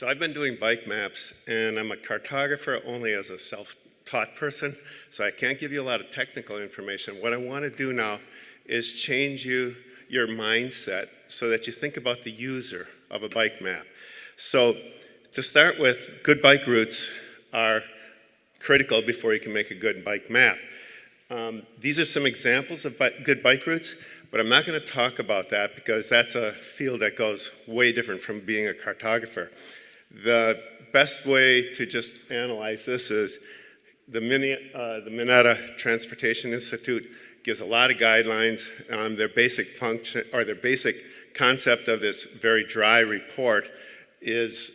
So I've been doing bike maps, and I'm a cartographer only as a self-taught person, so I can't give you a lot of technical information. What I want to do now is change your mindset so that you think about the user of a bike map. So to start with, good bike routes are critical before you can make a good bike map. These are some examples of good bike routes, but I'm not going to talk about that because that's a field that goes way different from being a cartographer. The best way to just analyze this is the Mineta Transportation Institute gives a lot of guidelines. Their basic function, or their basic concept of this very dry report is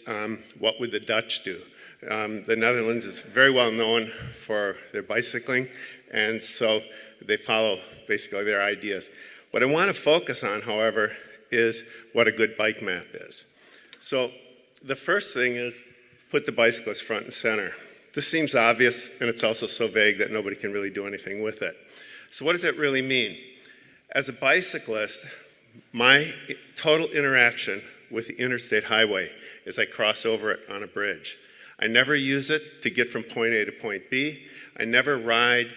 what would the Dutch do? The Netherlands is very well known for their bicycling, and so they follow basically their ideas. What I want to focus on, however, is what a good bike map is. So the first thing is put the bicyclist front and center. This seems obvious, and it's also so vague that nobody can really do anything with it. So what does it really mean? As a bicyclist, my total interaction with the interstate highway is I cross over it on a bridge. I never use it to get from point A to point B. I never ride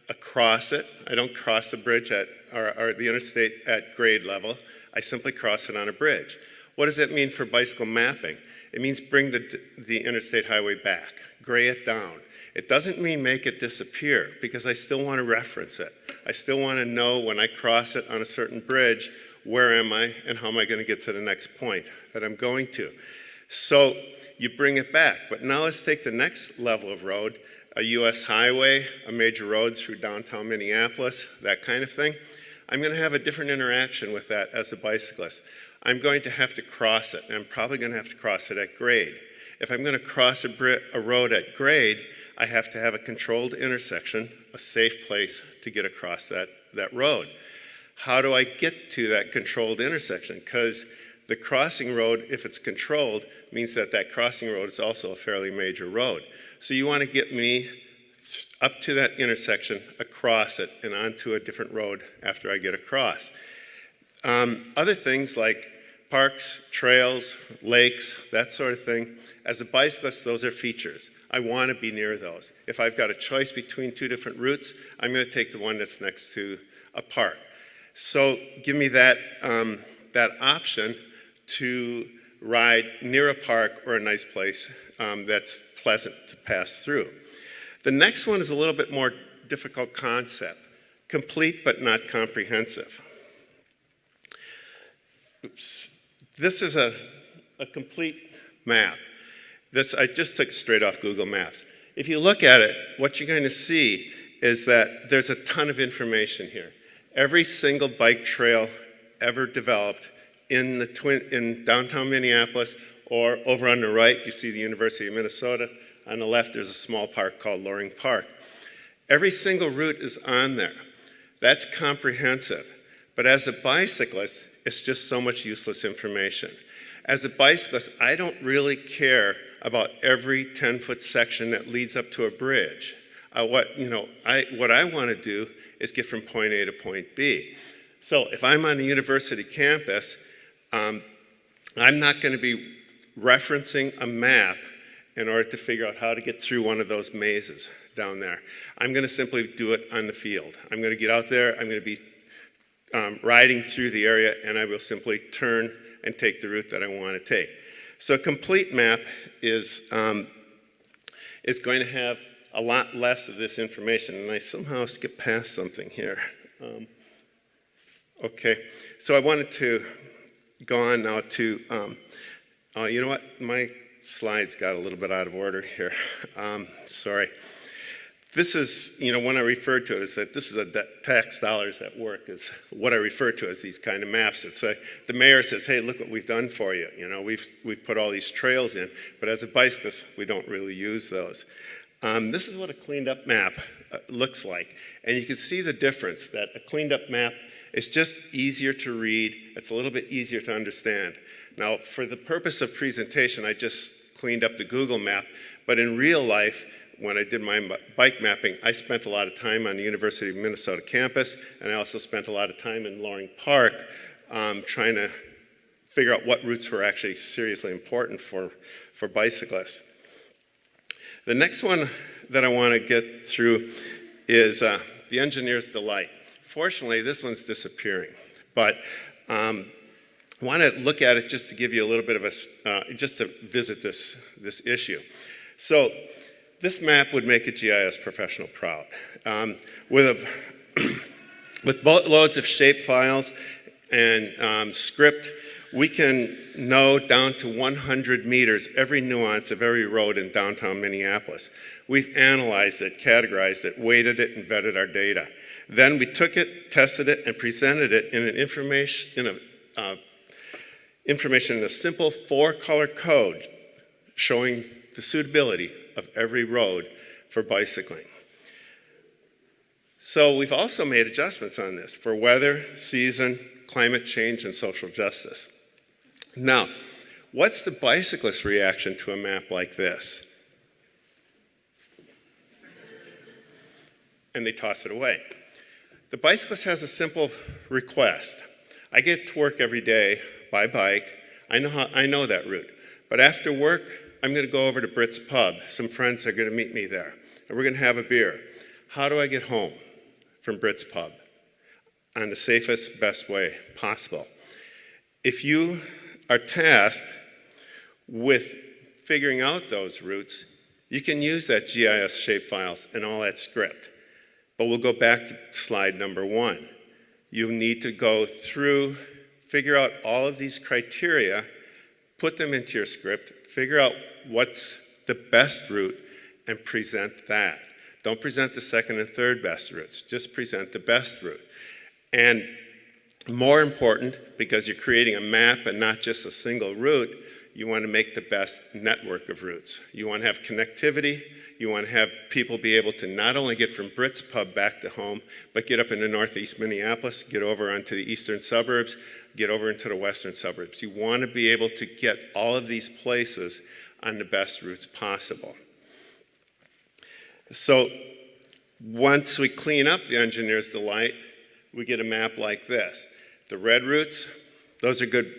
across it. I don't cross the bridge or the interstate at grade level. I simply cross it on a bridge. What does that mean for bicycle mapping? It means bring the interstate highway back, gray it down. It doesn't mean make it disappear, because I still want to reference it. I still want to know when I cross it on a certain bridge, where am I and how am I going to get to the next point that I'm going to. So you bring it back. But now let's take the next level of road, a US highway, a major road through downtown Minneapolis, that kind of thing. I'm going to have a different interaction with that as a bicyclist. I'm going to have to cross it, and I'm probably going to have to cross it at grade. If I'm going to cross a road at grade, I have to have a controlled intersection, a safe place to get across that road. How do I get to that controlled intersection? Because the crossing road, if it's controlled, means that that crossing road is also a fairly major road. So you want to get me up to that intersection, across it, and onto a different road after I get across. Other things like parks, trails, lakes, that sort of thing. As a bicyclist, those are features. I want to be near those. If I've got a choice between two different routes, I'm going to take the one that's next to a park. So give me that option to ride near a park or a nice place that's pleasant to pass through. The next one is a little bit more difficult concept, complete but not comprehensive. Oops. This is a complete map. I just took straight off Google Maps. If you look at it, what you're going to see is that there's a ton of information here. Every single bike trail ever developed in downtown Minneapolis, or over on the right, you see the University of Minnesota. On the left, there's a small park called Loring Park. Every single route is on there. That's comprehensive. But as a bicyclist, it's just so much useless information. As a bicyclist, I don't really care about every 10-foot section that leads up to a bridge. What I want to do is get from point A to point B. So if I'm on a university campus, I'm not going to be referencing a map in order to figure out how to get through one of those mazes down there. I'm going to simply do it on the field. I'm going to get out there, I'm going to be riding through the area, and I will simply turn and take the route that I want to take. So a complete map is going to have a lot less of this information, and I somehow skipped past something here. Okay, so I wanted to go on now to, you know what, my slides got a little bit out of order here. Sorry. This is, when I refer to it, is that this is tax dollars at work, is what I refer to as these kind of maps. It's the mayor says, hey, look what we've done for you. We've put all these trails in, but as a bicyclist, we don't really use those. This is what a cleaned up map looks like. And you can see the difference, that a cleaned up map is just easier to read. It's a little bit easier to understand. Now, for the purpose of presentation, I just cleaned up the Google map, but in real life, when I did my bike mapping, I spent a lot of time on the University of Minnesota campus, and I also spent a lot of time in Loring Park trying to figure out what routes were actually seriously important for bicyclists. The next one that I want to get through is the engineer's delight. Fortunately, this one's disappearing, but I want to look at it just to give you a little bit of just to visit this issue. So this map would make a GIS professional proud. With boatloads of shape files and script, we can know down to 100 meters every nuance of every road in downtown Minneapolis. We've analyzed it, categorized it, weighted it, and vetted our data. Then we took it, tested it, and presented it in information in a simple 4-color code showing the suitability of every road for bicycling. So we've also made adjustments on this for weather, season, climate change, and social justice. Now, what's the bicyclist reaction to a map like this? And they toss it away. The bicyclist has a simple request. I get to work every day by bike. I know that route. But after work, I'm going to go over to Britt's Pub. Some friends are going to meet me there, and we're going to have a beer. How do I get home from Britt's Pub on the safest, best way possible? If you are tasked with figuring out those routes, you can use that GIS shapefiles and all that script. But we'll go back to slide number 1. You need to go through, figure out all of these criteria, put them into your script, figure out what's the best route, and present that. Don't present the second and third best routes, just present the best route. And more important, because you're creating a map and not just a single route, you want to make the best network of routes. You want to have connectivity. You want to have people be able to not only get from Britt's Pub back to home, but get up into northeast Minneapolis, get over onto the eastern suburbs, get over into the western suburbs. You want to be able to get all of these places on the best routes possible. So once we clean up the engineer's delight, we get a map like this. The red routes, those are good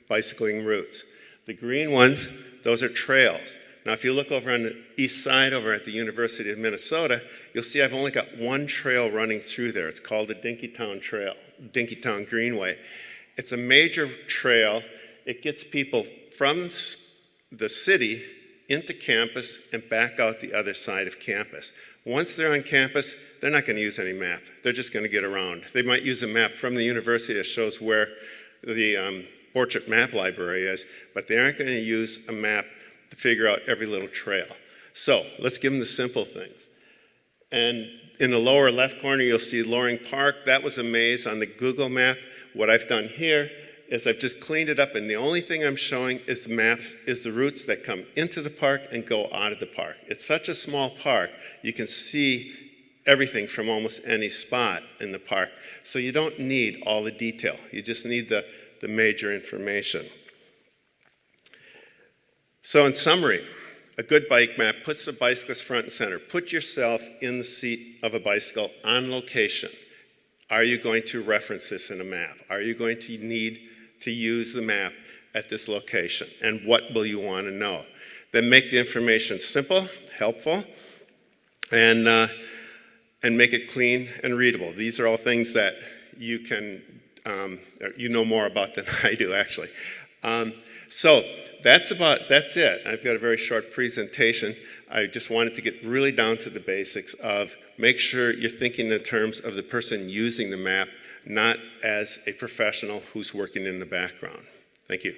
bicycling routes. The green ones, those are trails. Now, if you look over on the east side over at the University of Minnesota, you'll see I've only got one trail running through there. It's called the Dinkytown Trail, Dinkytown Greenway. It's a major trail. It gets people from the city into campus and back out the other side of campus. Once they're on campus, they're not going to use any map. They're just going to get around. They might use a map from the university that shows where the Portrait Map Library is, but they aren't going to use a map to figure out every little trail. So let's give them the simple things. And in the lower left corner, you'll see Loring Park. That was a maze on the Google map. What I've done here is I've just cleaned it up, and the only thing I'm showing is the map, is the routes that come into the park and go out of the park. It's such a small park, you can see everything from almost any spot in the park. So you don't need all the detail. You just need the major information. So in summary, a good bike map puts the bicyclist front and center. Put yourself in the seat of a bicycle on location. Are you going to reference this in a map? Are you going to need to use the map at this location? And what will you want to know? Then make the information simple, helpful, and make it clean and readable. These are all things that you can, you know more about than I do, actually. So that's it. I've got a very short presentation. I just wanted to get really down to the basics of make sure you're thinking in terms of the person using the map, not as a professional who's working in the background. Thank you.